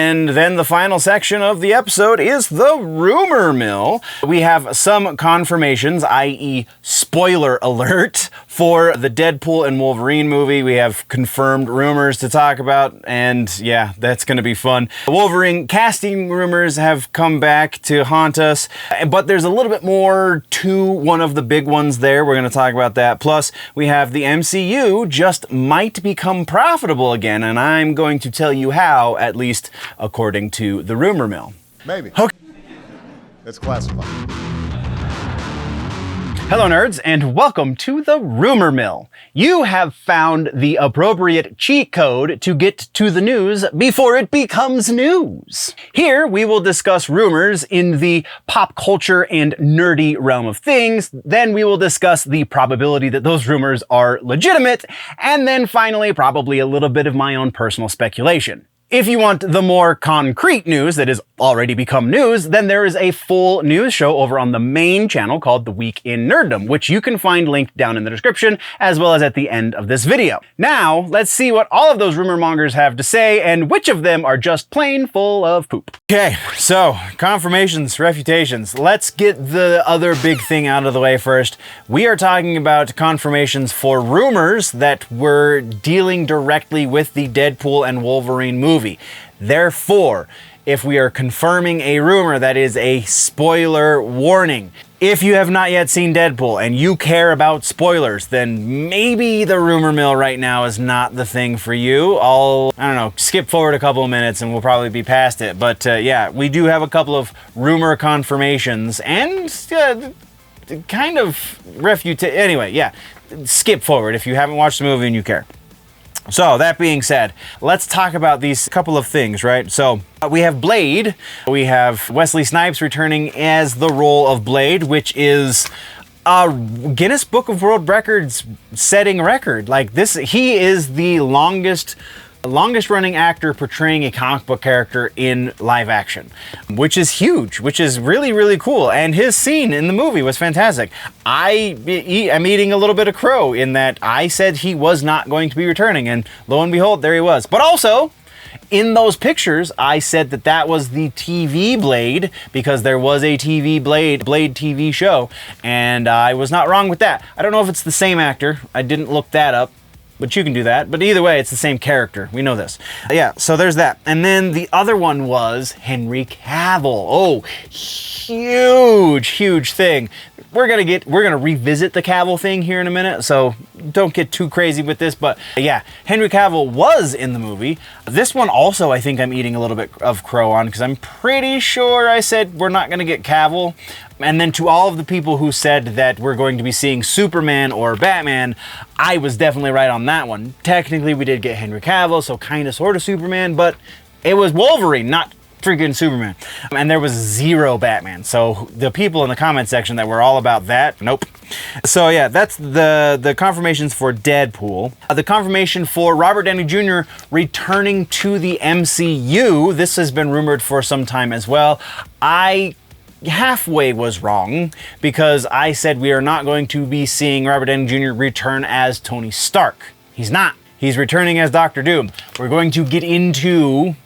And then the final section of the episode is the rumor mill. We have some confirmations, i.e. spoiler alert, for the Deadpool and Wolverine movie. We have confirmed rumors to talk about, and yeah, that's going to be fun. Wolverine casting rumors have come back to haunt us, but there's a little bit more to one of the big ones there. We're going to talk about that. Plus, we have the MCU just might become profitable again, and I'm going to tell you how, at least according to the rumor mill. Maybe. Okay. It's classified. Hello nerds, and welcome to the rumor mill. You have found the appropriate cheat code to get to the news before it becomes news. Here we will discuss rumors in the pop culture and nerdy realm of things. Then we will discuss the probability that those rumors are legitimate. And then finally, probably a little bit of my own personal speculation. If you want the more concrete news that has already become news, then there is a full news show over on the main channel called The Week in Nerddom, which you can find linked down in the description, as well as at the end of this video. Now, let's see what all of those rumor mongers have to say, and which of them are just plain full of poop. Okay, so, confirmations, refutations. Let's get the other big thing out of the way first. We are talking about confirmations for rumors that were dealing directly with the Deadpool and Wolverine movie. Therefore, if we are confirming a rumor, that is a spoiler warning. If you have not yet seen Deadpool and you care about spoilers, then maybe the rumor mill right now is not the thing for you. I don't know, skip forward a couple of minutes and we'll probably be past it. But yeah, we do have a couple of rumor confirmations and kind of anyway, yeah, skip forward if you haven't watched the movie and you care. So, that being said, let's talk about these couple of things, right? So, we have Blade. We have Wesley Snipes returning as the role of Blade, which is a Guinness Book of World Records setting record. Like this, he is the longest running actor portraying a comic book character in live action, which is huge, which is really, really cool. And his scene in the movie was fantastic. I'm eating a little bit of crow in that I said he was not going to be returning, and lo and behold, there he was. But also, in those pictures, I said that that was the TV Blade because there was a TV Blade TV show, and I was not wrong with that. I don't know if it's the same actor. I didn't look that up. But you can do that. But either way, it's the same character. We know this. Yeah, so there's that. And then the other one was Henry Cavill. Oh, huge thing. We're gonna revisit the Cavill thing here in a minute, so don't get too crazy with this. But yeah, Henry Cavill was in the movie. This one also, I think I'm eating a little bit of crow on because I'm pretty sure I said we're not gonna get Cavill. And then to all of the people who said that we're going to be seeing Superman or Batman, I was definitely right on that one. Technically, we did get Henry Cavill, so kind of sort of Superman, but it was Wolverine, not freaking Superman. And there was zero Batman. So the people in the comment section that were all about that, nope. So yeah, that's the confirmations for Deadpool. The confirmation for Robert Downey Jr. returning to the MCU. This has been rumored for some time as well. I halfway was wrong because I said we are not going to be seeing Robert Downey Jr. return as Tony Stark. He's not. He's returning as Doctor Doom. We're going to get into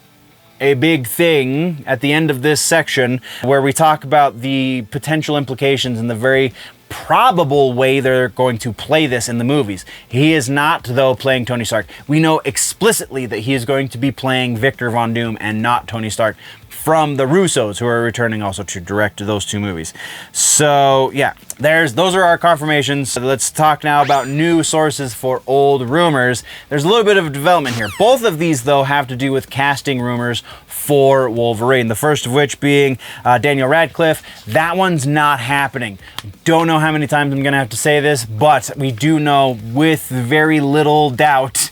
a big thing at the end of this section where we talk about the potential implications and the very probable way they're going to play this in the movies. He is not, though, playing Tony Stark. We know explicitly that he is going to be playing Victor Von Doom and not Tony Stark, from the Russos, who are returning also to direct those two movies. So yeah, those are our confirmations. Let's talk now about new sources for old rumors. There's a little bit of development here. Both of these, though, have to do with casting rumors for Wolverine. The first of which being Daniel Radcliffe. That one's not happening. Don't know how many times I'm gonna have to say this, but we do know with very little doubt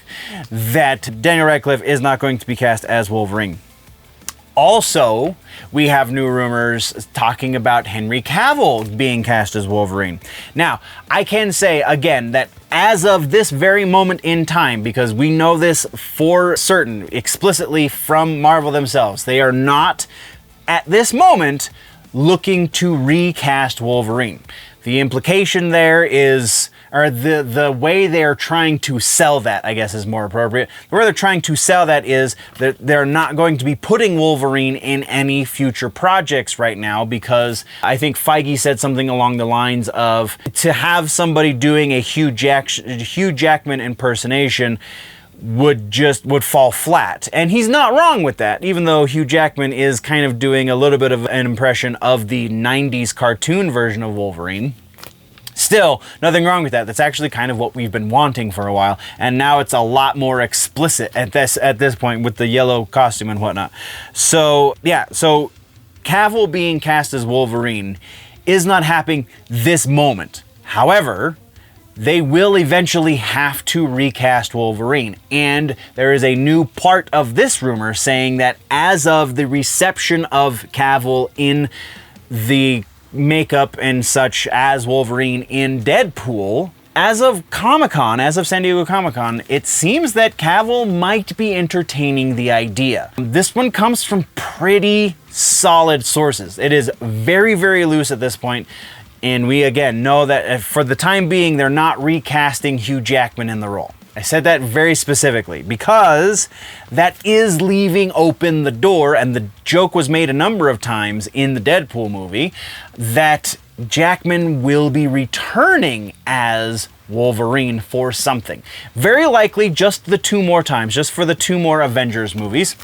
that Daniel Radcliffe is not going to be cast as Wolverine. Also, we have new rumors talking about Henry Cavill being cast as Wolverine. Now, I can say again that as of this very moment in time, because we know this for certain explicitly from Marvel themselves, they are not at this moment looking to recast Wolverine. The implication there is, or the way they're trying to sell that, I guess is more appropriate. The way they're trying to sell that is that they're not going to be putting Wolverine in any future projects right now, because I think Feige said something along the lines of, to have somebody doing a Hugh Jackman impersonation would fall flat. And he's not wrong with that, even though Hugh Jackman is kind of doing a little bit of an impression of the 90s cartoon version of Wolverine. Still, nothing wrong with that. That's actually kind of what we've been wanting for a while, and now it's a lot more explicit at this point with the yellow costume and whatnot. So yeah, so Cavill being cast as Wolverine is not happening this moment. However, they will eventually have to recast Wolverine. And there is a new part of this rumor saying that as of the reception of Cavill in the makeup and such as Wolverine in Deadpool, as of Comic-Con, as of San Diego Comic-Con, it seems that Cavill might be entertaining the idea. This one comes from pretty solid sources. It is very, very loose at this point. And we, again, know that for the time being, they're not recasting Hugh Jackman in the role. I said that very specifically because that is leaving open the door, and the joke was made a number of times in the Deadpool movie, that Jackman will be returning as Wolverine for something. Very likely just the 2 more times, just for the 2 more Avengers movies.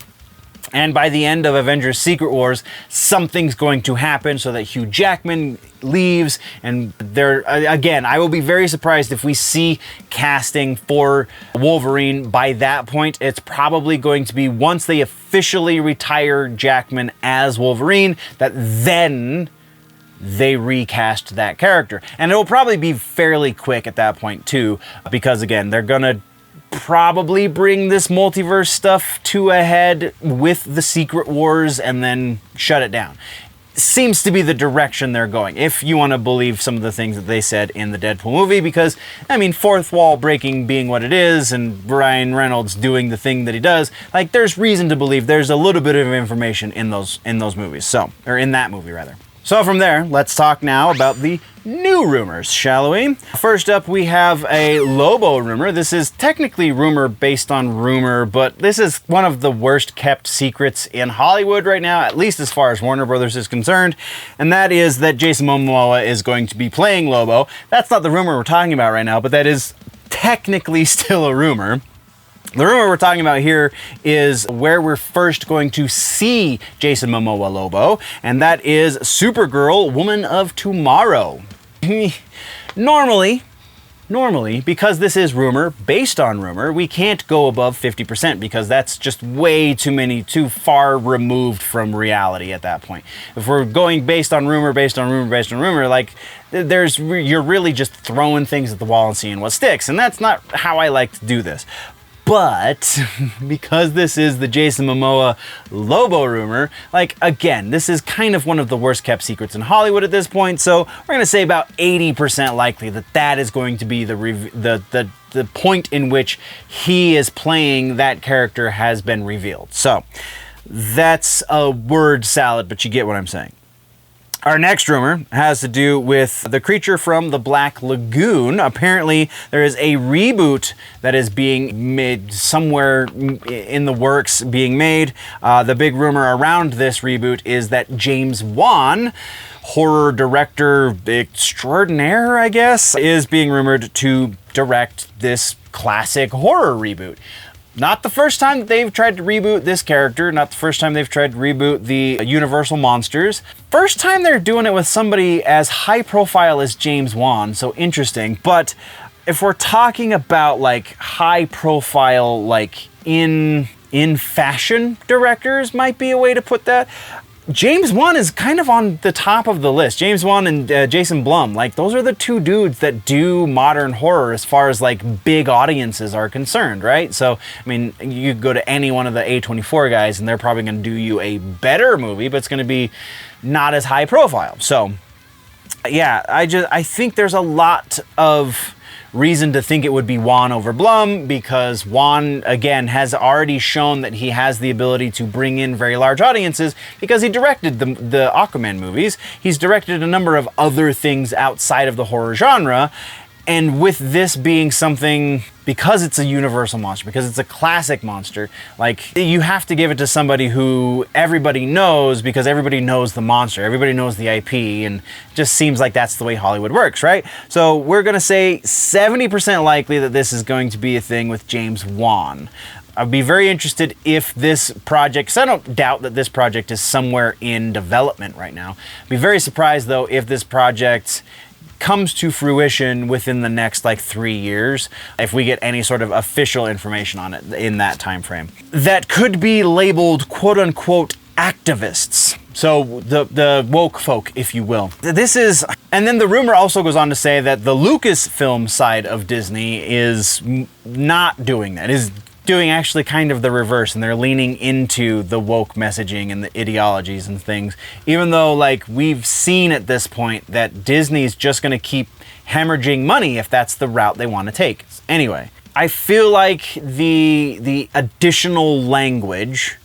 And by the end of Avengers Secret Wars, something's going to happen so that Hugh Jackman leaves. And there, again, I will be very surprised if we see casting for Wolverine by that point. It's probably going to be once they officially retire Jackman as Wolverine, that then they recast that character. And it will probably be fairly quick at that point too, because again, they're gonna probably bring this multiverse stuff to a head with the Secret Wars and then shut it down. Seems to be the direction they're going, if you want to believe some of the things that they said in the Deadpool movie, because, I mean, fourth wall breaking being what it is, and Ryan Reynolds doing the thing that he does, like, there's reason to believe there's a little bit of information in those movies, or in that movie, rather. So from there, let's talk now about the new rumors, shall we? First up, we have a Lobo rumor. This is technically rumor based on rumor, but this is one of the worst kept secrets in Hollywood right now, at least as far as Warner Brothers is concerned, and that is that Jason Momoa is going to be playing Lobo. That's not the rumor we're talking about right now, but that is technically still a rumor. The rumor we're talking about here is where we're first going to see Jason Momoa Lobo, and that is Supergirl, Woman of Tomorrow. Normally, because this is rumor, based on rumor, we can't go above 50% because that's just way too far removed from reality at that point. If we're going based on rumor, like, you're really just throwing things at the wall and seeing what sticks, and that's not how I like to do this. But because this is the Jason Momoa Lobo rumor, like, again, this is kind of one of the worst kept secrets in Hollywood at this point, so we're going to say about 80% likely that that is going to be the point in which he is playing that character has been revealed. So that's a word salad, but you get what I'm saying. Our next rumor has to do with the creature from the Black Lagoon. Apparently, there is a reboot that is being made somewhere in the works being made. The big rumor around this reboot is that James Wan, horror director extraordinaire, I guess, is being rumored to direct this classic horror reboot. Not the first time that they've tried to reboot this character, not the first time they've tried to reboot the Universal Monsters. First time they're doing it with somebody as high profile as James Wan, so interesting. But if we're talking about like high profile, like in fashion directors might be a way to put that. James Wan is kind of on the top of the list. James Wan and Jason Blum, like, those are the 2 dudes that do modern horror as far as like big audiences are concerned, right? So, I mean, you go to any one of the A24 guys and they're probably going to do you a better movie, but it's going to be not as high profile. So, yeah, I think there's a lot of reason to think it would be Wan over Blum, because Wan, again, has already shown that he has the ability to bring in very large audiences because he directed the Aquaman movies. He's directed a number of other things outside of the horror genre. And with this being something, because it's a universal monster, because it's a classic monster, like, you have to give it to somebody who everybody knows, because everybody knows the monster, everybody knows the IP, and it just seems like that's the way Hollywood works, right? So we're gonna say 70% likely that this is going to be a thing with James Wan. I'd be very interested if this project, because I don't doubt that this project is somewhere in development right now. I'd be very surprised, though, if this project comes to fruition within the next 3 years, if we get any sort of official information on it in that time frame. That could be labeled quote-unquote activists. So the woke folk, if you will. This is, and then the rumor also goes on to say that the Lucasfilm side of Disney is not doing that, is doing actually kind of the reverse, and they're leaning into the woke messaging and the ideologies and things, even though we've seen at this point that Disney's just going to keep hemorrhaging money if that's the route they want to take. Anyway, I feel like the additional language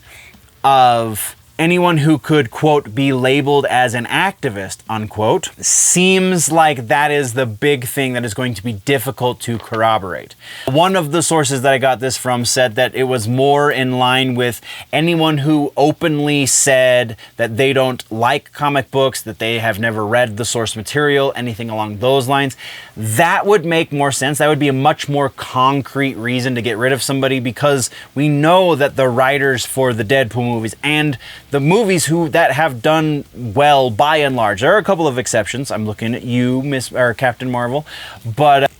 of anyone who could, quote, be labeled as an activist, unquote, seems like that is the big thing that is going to be difficult to corroborate. One of the sources that I got this from said that it was more in line with anyone who openly said that they don't like comic books, that they have never read the source material, anything along those lines. That would make more sense. That would be a much more concrete reason to get rid of somebody, because we know that the writers for the Deadpool movies and the movies that have done well by and large, there are a couple of exceptions. I'm looking at you, Captain Marvel, but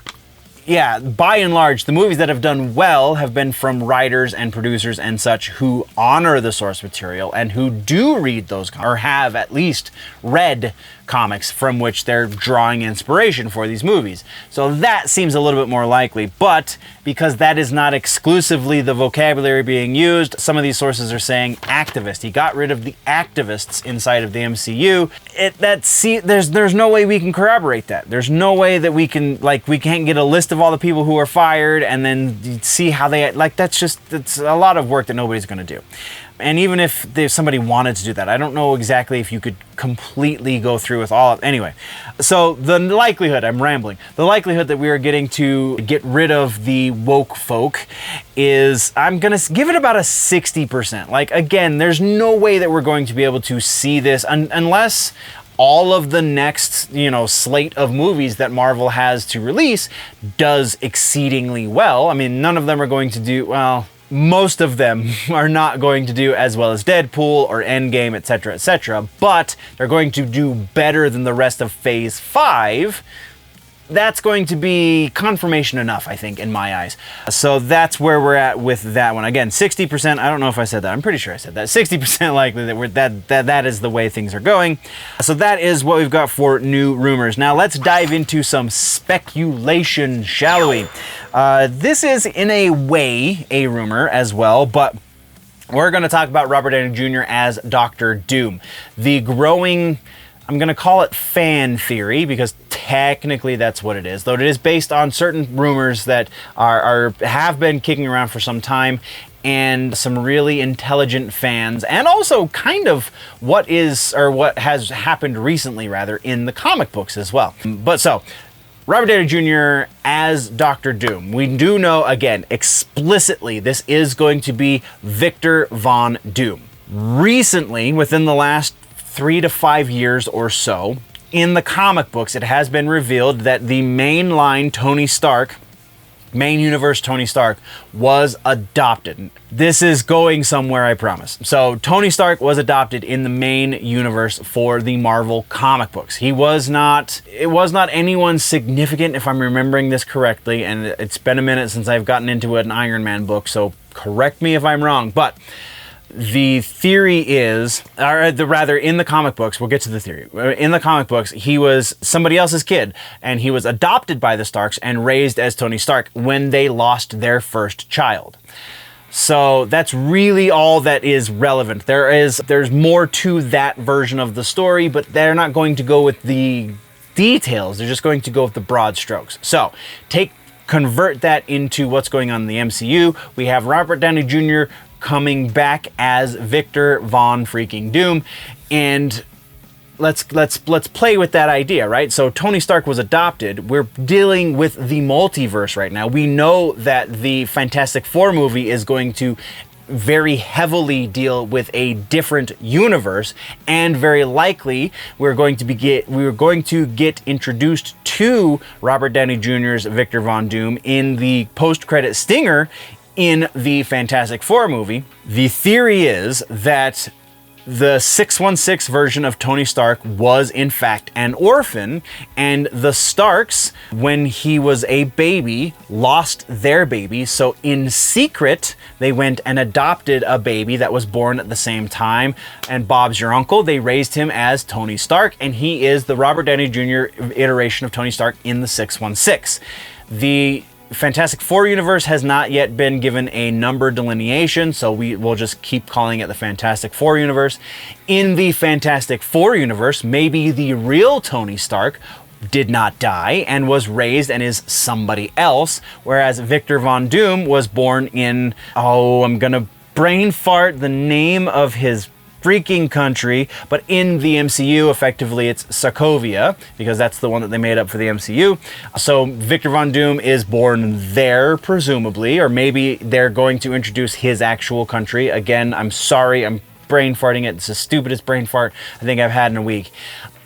yeah, by and large, the movies that have done well have been from writers and producers and such who honor the source material and who do read those, or have at least read comics from which they're drawing inspiration for these movies. So that seems a little bit more likely, but because that is not exclusively the vocabulary being used, some of these sources are saying activist. He got rid of the activists inside of the MCU. There's no way we can corroborate that. There's no way that we can't get a list of all the people who are fired and then see how they, it's a lot of work that nobody's gonna do. And even if somebody wanted to do that, I don't know exactly if you could completely go through with all of, anyway. So the likelihood, I'm rambling, the likelihood that we are getting to get rid of the woke folk is, I'm gonna give it about a 60%. Again, there's no way that we're going to be able to see this unless all of the next, slate of movies that Marvel has to release does exceedingly well. I mean, none of them are going to do, well, most of them are not going to do as well as Deadpool or Endgame, etc., but they're going to do better than the rest of Phase 5. That's going to be confirmation enough, I think, in my eyes. So that's where we're at with that one. Again, 60%, I don't know if I said that. I'm pretty sure I said that. 60% likely that is the way things are going. So that is what we've got for new rumors. Now let's dive into some speculation, shall we? This is in a way a rumor as well, but we're going to talk about Robert Downey Jr. as Doctor Doom. The growing, I'm going to call it fan theory, because technically that's what it is, though it is based on certain rumors that have been kicking around for some time, and some really intelligent fans, and also kind of what has happened recently, rather, in the comic books as well. But so, Robert Downey Jr. as Doctor Doom. We do know, again, explicitly, this is going to be Victor Von Doom. Recently, within the last 3 to 5 years or so, in the comic books, it has been revealed that the mainline main universe Tony Stark was adopted. This is going somewhere, I promise. So Tony Stark was adopted in the main universe for the Marvel comic books. It was not anyone significant, if I'm remembering this correctly, and it's been a minute since I've gotten into an Iron Man book, so correct me if I'm wrong, but the theory is, rather, in the comic books, we'll get to the theory. In the comic books, he was somebody else's kid, and he was adopted by the Starks and raised as Tony Stark when they lost their first child. So that's really all that is relevant. There's more to that version of the story, but they're not going to go with the details. They're just going to go with the broad strokes. So take convert that into what's going on in the MCU, we have Robert Downey Jr. coming back as Victor Von freaking Doom, and let's play with that idea, right? So Tony Stark was adopted. We're dealing with the multiverse right now. We know that the Fantastic Four movie is going to very heavily deal with a different universe, and very likely we're going to get introduced to Robert Downey Jr.'s Victor Von Doom in the post-credit stinger in the Fantastic Four movie. The theory is that the 616 version of Tony Stark was in fact an orphan, and the Starks, when he was a baby, lost their baby, so in secret they went and adopted a baby that was born at the same time, and Bob's your uncle. They raised him as Tony Stark, and he is the Robert Downey Jr. iteration of Tony Stark in the 616. The Fantastic Four universe has not yet been given a number delineation, so we will just keep calling it the Fantastic Four universe. In the Fantastic Four universe, maybe the real Tony Stark did not die and was raised and is somebody else, whereas Victor Von Doom was born in, I'm gonna brain fart the name of his freaking country, but in the MCU, effectively it's Sokovia, because that's the one that they made up for the MCU. So Victor Von Doom is born there, presumably, or maybe they're going to introduce his actual country. Again, I'm sorry, I'm brain farting it. It's the stupidest brain fart I think I've had in a week.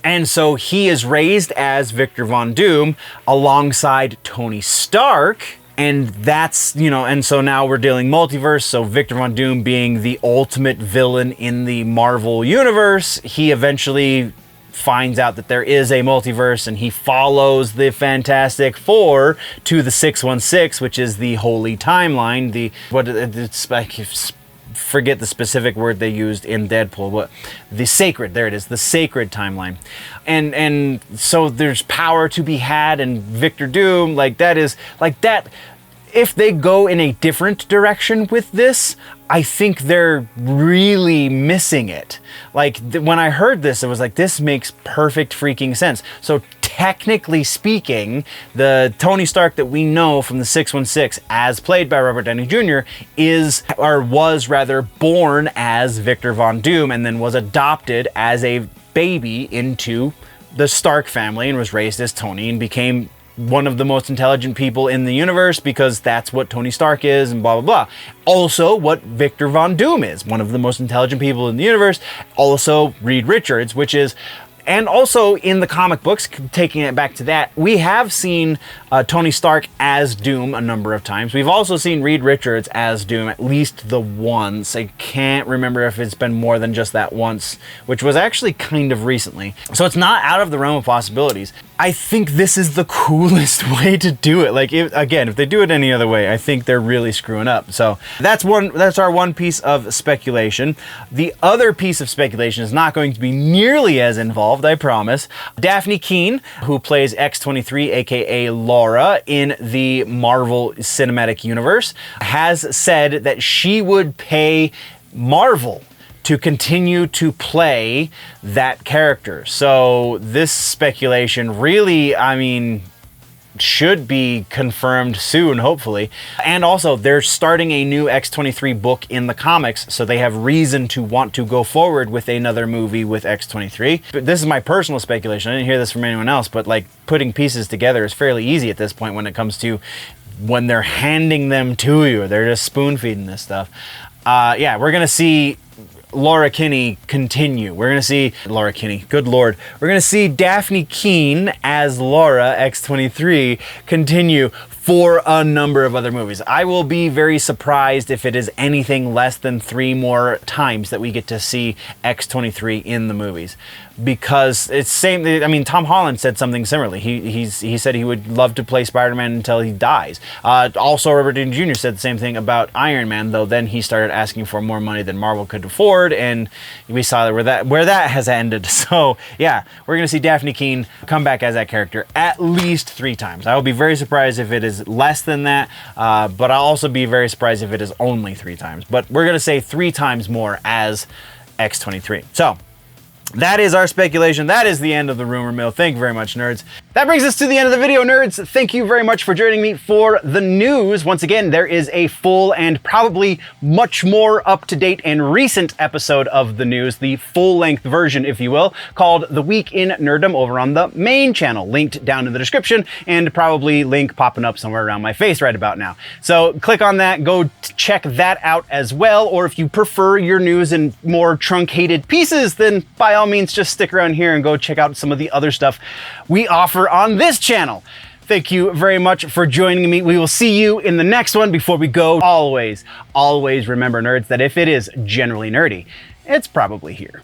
And so he is raised as Victor Von Doom alongside Tony Stark. And that's, and so now we're dealing multiverse. So Victor Von Doom being the ultimate villain in the Marvel universe, he eventually finds out that there is a multiverse, and he follows the Fantastic Four to the 616, which is the holy timeline. Forget the specific word they used in Deadpool, the sacred timeline. And so there's power to be had, and Victor Doom, if they go in a different direction with this, I think they're really missing it. When I heard this, it was like, this makes perfect freaking sense. So technically speaking, the Tony Stark that we know from the 616, as played by Robert Downey Jr., was born as Victor Von Doom, and then was adopted as a baby into the Stark family, and was raised as Tony, and became one of the most intelligent people in the universe, because that's what Tony Stark is, and blah, blah, blah. Also, what Victor Von Doom is, one of the most intelligent people in the universe. Also, Reed Richards, and also in the comic books, taking it back to that, we have seen Tony Stark as Doom a number of times. We've also seen Reed Richards as Doom at least the once. I can't remember if it's been more than just that once, which was actually kind of recently. So it's not out of the realm of possibilities. I think this is the coolest way to do it. If they do it any other way, I think they're really screwing up. So that's our one piece of speculation. The other piece of speculation is not going to be nearly as involved, I promise. Daphne Keane, who plays X-23, aka Laura, in the Marvel Cinematic Universe, has said that she would pay Marvel to continue to play that character. So this speculation really, should be confirmed soon, hopefully. And also, they're starting a new X-23 book in the comics, so they have reason to want to go forward with another movie with X-23. But this is my personal speculation. I didn't hear this from anyone else, but putting pieces together is fairly easy at this point when it comes to when they're handing them to you. They're just spoon-feeding this stuff. We're gonna see Laura Kinney continue. We're going to see Laura Kinney, good lord. We're going to see Daphne Keane as Laura, X-23, continue for a number of other movies. I will be very surprised if it is anything less than 3 more times that we get to see X-23 in the movies. Because it's Tom Holland said something similarly. He said he would love to play Spider-Man until he dies. Also, Robert Downey Jr. said the same thing about Iron Man, though then he started asking for more money than Marvel could afford, and we saw where that has ended. So yeah, we're gonna see Daphne Keane come back as that character at least 3 times. I will be very surprised if it is less than that, but I'll also be very surprised if it is only 3 times. But we're gonna say 3 times more as X-23. So that is our speculation. That is the end of the rumor mill. Thank you very much, nerds. That brings us to the end of the video, nerds. Thank you very much for joining me for the news. Once again, there is a full and probably much more up-to-date and recent episode of the news, the full-length version, if you will, called The Week in Nerddom over on the main channel, linked down in the description, and probably link popping up somewhere around my face right about now. So click on that, go check that out as well, or if you prefer your news in more truncated pieces, then by all means just stick around here and go check out some of the other stuff we offer on this channel. Thank you very much for joining me. We will see you in the next one. Before we go, always remember, nerds, that if it is generally nerdy, it's probably here.